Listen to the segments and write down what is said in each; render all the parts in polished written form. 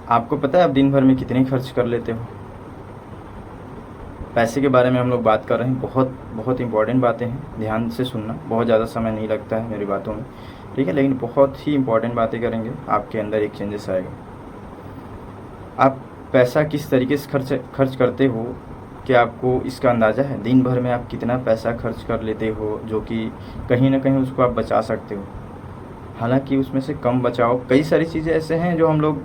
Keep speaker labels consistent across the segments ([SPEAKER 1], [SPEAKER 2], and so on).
[SPEAKER 1] आपको पता है आप दिन भर में कितने खर्च कर लेते हो? पैसे के बारे में हम लोग बात कर रहे हैं, बहुत बहुत इंपॉर्टेंट बातें हैं, ध्यान से सुनना, बहुत ज़्यादा समय नहीं लगता है मेरी बातों में, ठीक है, लेकिन बहुत ही इंपॉर्टेंट बातें करेंगे, आपके अंदर एक चेंजेस आएगा। आप पैसा किस तरीके से खर्च करते हो, क्या आपको इसका अंदाज़ा है? दिन भर में आप कितना पैसा खर्च कर लेते हो, जो कि कहीं ना कहीं उसको आप बचा सकते हो। हालांकि उसमें से कम बचाओ, कई सारी चीज़ें ऐसे हैं जो हम लोग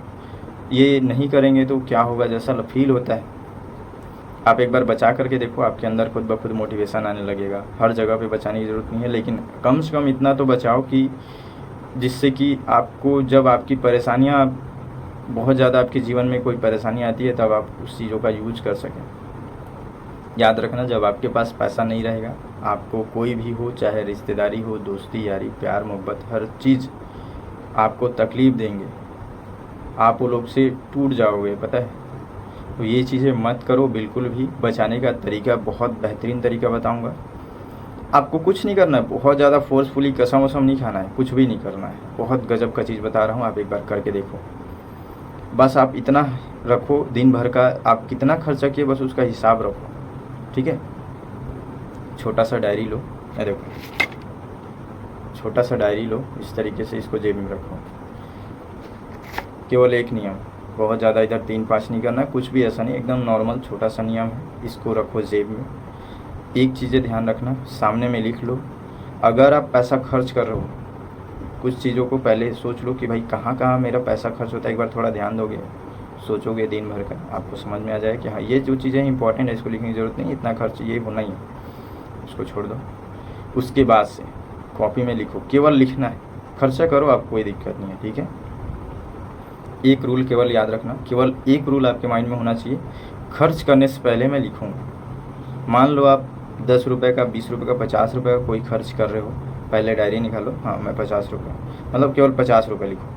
[SPEAKER 1] ये नहीं करेंगे तो क्या होगा जैसा फील होता है। आप एक बार बचा करके देखो, आपके अंदर खुद ब खुद मोटिवेशन आने लगेगा। हर जगह पे बचाने की ज़रूरत नहीं है, लेकिन कम से कम इतना तो बचाओ कि जिससे कि आपको जब आपकी परेशानियाँ बहुत ज़्यादा, आपके जीवन में कोई परेशानी आती है, तब आप उस चीज़ों का यूज कर सकें। याद रखना, जब आपके पास पैसा नहीं रहेगा, आपको कोई भी हो, चाहे रिश्तेदारी हो, दोस्ती यारी, प्यार मोहब्बत, हर चीज़ आपको तकलीफ़ देंगे, आप वो लोग से टूट जाओगे, पता है। तो ये चीज़ें मत करो बिल्कुल भी। बचाने का तरीका बहुत बेहतरीन तरीका बताऊंगा। आपको कुछ नहीं करना है, बहुत ज़्यादा फोर्सफुली कसम वसम नहीं खाना है, कुछ भी नहीं करना है, बहुत गजब का चीज़ बता रहा हूँ, आप एक बार करके देखो। बस आप इतना रखो, दिन भर का आप कितना खर्चा किए बस उसका हिसाब रखो, ठीक है। छोटा सा डायरी लो, ये देखो, छोटा सा डायरी लो, इस तरीके से इसको जेब में रखो। केवल एक नियम, बहुत ज़्यादा इधर 3-5 नहीं करना है, कुछ भी ऐसा नहीं, एकदम नॉर्मल छोटा सा नियम है, इसको रखो जेब में। एक चीज़ें ध्यान रखना, सामने में लिख लो। अगर आप पैसा खर्च कर रहे हो, कुछ चीज़ों को पहले सोच लो कि भाई कहाँ कहाँ मेरा पैसा खर्च होता है। एक बार थोड़ा ध्यान दोगे, सोचोगे दिन भर का, आपको समझ में आ जाए कि हाँ ये जो चीज़ें इंपॉर्टेंट है, इसको लिखने की ज़रूरत नहीं, इतना खर्च ये होना ही है, उसको छोड़ दो। उसके बाद से कॉपी में लिखो, केवल लिखना है, खर्चा करो, आप कोई दिक्कत नहीं है, ठीक है। एक रूल केवल याद रखना, केवल एक रूल आपके माइंड में होना चाहिए, खर्च करने से पहले मैं लिखूँगा। मान लो आप 10 रुपये का, 20 रुपये का, 50 रुपये का कोई खर्च कर रहे हो, पहले डायरी निकालो, हाँ मैं 50 रुपये, मतलब केवल 50 रुपये लिखो।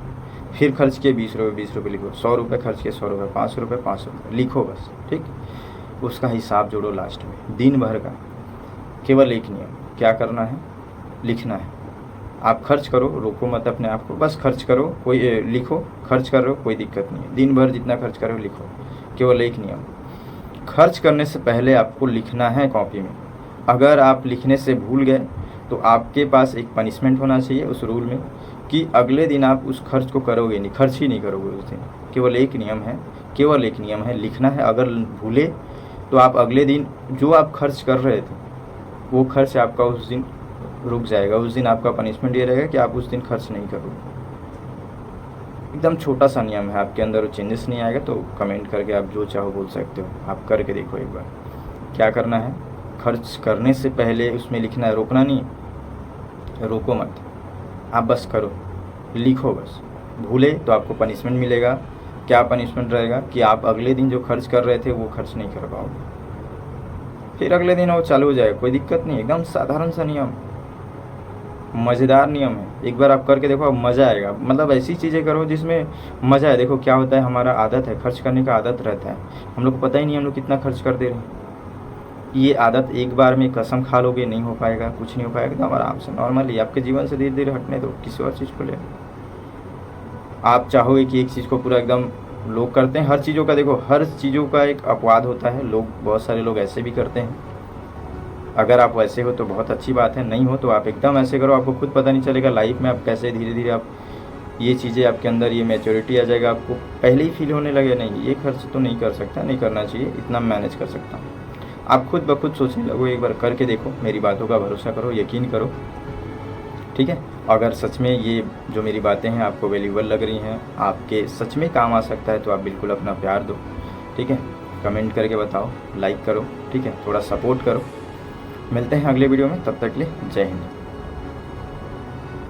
[SPEAKER 1] फिर खर्च किए 20 रुपये, 20 रुपये लिखो। 100 रुपये खर्च किए, 100 रुपये, 500 रुपये, 500 रुपये लिखो बस, ठीक। उसका हिसाब जोड़ो लास्ट में, दिन भर का। केवल एक नियम, क्या करना है, लिखना है। आप खर्च करो, रोको मत अपने आप को, बस खर्च करो, कोई लिखो, खर्च कर रहे हो कोई दिक्कत नहीं है, दिन भर जितना खर्च कर रहे हो लिखो। केवल एक नियम, खर्च करने से पहले आपको लिखना है कॉपी में। अगर आप लिखने से भूल गए तो आपके पास एक पनिशमेंट होना चाहिए उस रूल में, कि अगले दिन आप उस खर्च को करोगे नहीं, खर्च ही नहीं करोगे उस दिन। केवल एक नियम है, केवल एक नियम है, लिखना है। अगर भूले तो आप अगले दिन जो आप खर्च कर रहे थे वो खर्च आपका उस दिन रुक जाएगा। उस दिन आपका पनिशमेंट ये रहेगा कि आप उस दिन खर्च नहीं करोगे। एकदम छोटा सा नियम है, आपके अंदर चेंजेस नहीं आएगा तो कमेंट करके आप जो चाहो बोल सकते हो, आप करके देखो एक बार। क्या करना है, खर्च करने से पहले उसमें लिखना है, रोकना नहीं, रोको मत, आप बस करो, लिखो बस। भूले तो आपको पनिशमेंट मिलेगा। क्या पनिशमेंट रहेगा कि आप अगले दिन जो खर्च कर रहे थे वो खर्च नहीं कर पाओगे, फिर अगले दिन वो चालू हो जाएगा, कोई दिक्कत नहीं। एकदम साधारण सा नियम, मज़ेदार नियम है, एक बार आप करके देखो, मज़ा आएगा। मतलब ऐसी चीज़ें करो जिसमें मज़ा है। देखो क्या होता है, हमारा आदत है, खर्च करने का आदत रहता है, हम लोग को पता ही नहीं हम लोग कितना खर्च कर दे रहे हैं। ये आदत एक बार में कसम खा लोगे नहीं हो पाएगा, कुछ नहीं हो पाएगा। एकदम आराम से नॉर्मली आपके जीवन से धीरे धीरे हटने दो, किसी और चीज़ को ले। आप चाहोगे कि एक चीज़ को पूरा एकदम, लोग करते हैं हर चीज़ों का, देखो हर चीज़ों का एक अपवाद होता है, लोग बहुत सारे लोग ऐसे भी करते हैं। अगर आप वैसे हो तो बहुत अच्छी बात है, नहीं हो तो आप एकदम ऐसे करो, आपको खुद पता नहीं चलेगा लाइफ में आप कैसे धीरे धीरे आप ये चीज़ें आपके अंदर, ये मैच्योरिटी आ जाएगा, आपको पहले ही फील होने लगे नहीं ये खर्च तो नहीं कर सकता, नहीं करना चाहिए, इतना मैनेज कर सकता हूँ। आप खुद ब खुद सोचने लगो, एक बार करके देखो, मेरी बातों का भरोसा करो, यकीन करो, ठीक है। अगर सच में ये जो मेरी बातें हैं आपको वैल्यूबल लग रही हैं, आपके सच में काम आ सकता है, तो आप बिल्कुल अपना प्यार दो, ठीक है। कमेंट करके बताओ, लाइक करो, ठीक है, थोड़ा सपोर्ट करो। मिलते हैं अगले वीडियो में, तब तक के लिए जय हिंद।